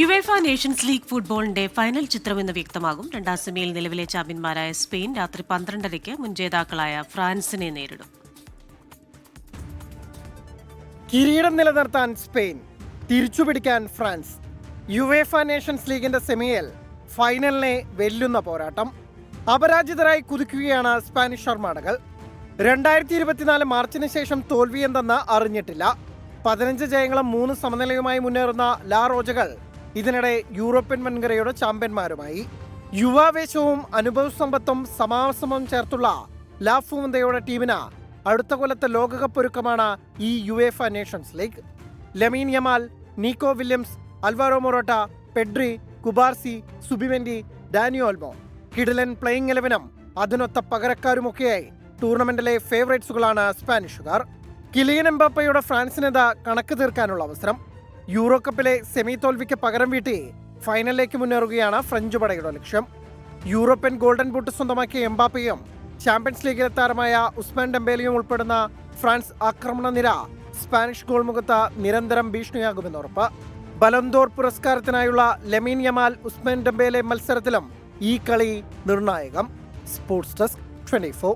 UEFA Nations league ഫുട്ബോളിന്റെ final ചിത്രമെന്ന് വ്യക്തമാകും. രണ്ടാം സെമിയിൽ നിലവിലെ ചാമ്പ്യന്മാരായ സ്പെയിൻ രാത്രി 12:30 മുൻ ജേതാക്കളായ ഫ്രാൻസിനെ നേരിടും. കിരീടം നിലനിർത്താൻ സ്പെയിൻ, തിരിച്ചുപിടിക്കാൻ ഫ്രാൻസ്. യുവേഫ നേഷൻസ് ലീഗിന്റെ സെമിയിൽ ഫൈനലിനെ വെല്ലുന്ന പോരാട്ടം. അപരാജിതരായി കുതിക്കുകയാണ് സ്പാനിഷ് അർമാഡകൾ. 2024 മാർച്ചിന് ശേഷം തോൽവിയെന്തെന്ന് അറിഞ്ഞിട്ടില്ല. 15 ജയങ്ങളും 3 സമനിലയുമായി മുന്നേറുന്ന ലാ റോജകൾ ഇതിനിടെ യൂറോപ്യൻ വൻകരയുടെ ചാമ്പ്യന്മാരുമായി. യുവാവേശവും അനുഭവ സമ്പത്തും സമാസമം ചേർത്തുള്ള ലാ ഫുവന്തയുടെ ടീമിന് അടുത്ത കൊല്ലത്തെ ലോകകപ്പ് ഒരുക്കമാണ് ഈ UEFA Nations League. Lamine Yamal, Nico Williams, Alvaro Morata, Pedri, Cubarsi, Zubimendi, Dani Olmo, കിടിലൻ പ്ലേയിങ് 11-ഉം അതിനൊത്ത പകരക്കാരുമൊക്കെയായി ടൂർണമെന്റിലെ ഫേവറേറ്റ്സുകളാണ് സ്പാനിഷുകാർ. കിലിയൻ എംബാപ്പയുടെ ഫ്രാൻസിനെത് കണക്ക് തീർക്കാനുള്ള അവസരം. യൂറോ കപ്പിലെ സെമി തോൽവിക്ക് പകരം വീട്ടി ഫൈനലിലേക്ക് മുന്നേറുകയാണ് ഫ്രഞ്ച് പടയുടെ ലക്ഷ്യം. യൂറോപ്യൻ ഗോൾഡൻ ബൂട്ട് സ്വന്തമാക്കിയ എംബാപ്പയും ചാമ്പ്യൻസ് ലീഗിലെ താരമായ ഉസ്മാൻ ഡെംബേലയും ഉൾപ്പെടുന്ന ഫ്രാൻസ് ആക്രമണ നിര സ്പാനിഷ് ഗോൾ മുഖത്ത് നിരന്തരം ഭീഷണിയാകുമെന്നുറപ്പ്. ബലന്തോർ പുരസ്കാരത്തിനായുള്ള ലമീൻ യമാൽ ഉസ്മാൻ ഡെംബേലെ മത്സരത്തിലും ഈ കളി നിർണായകം. Sports desk 24.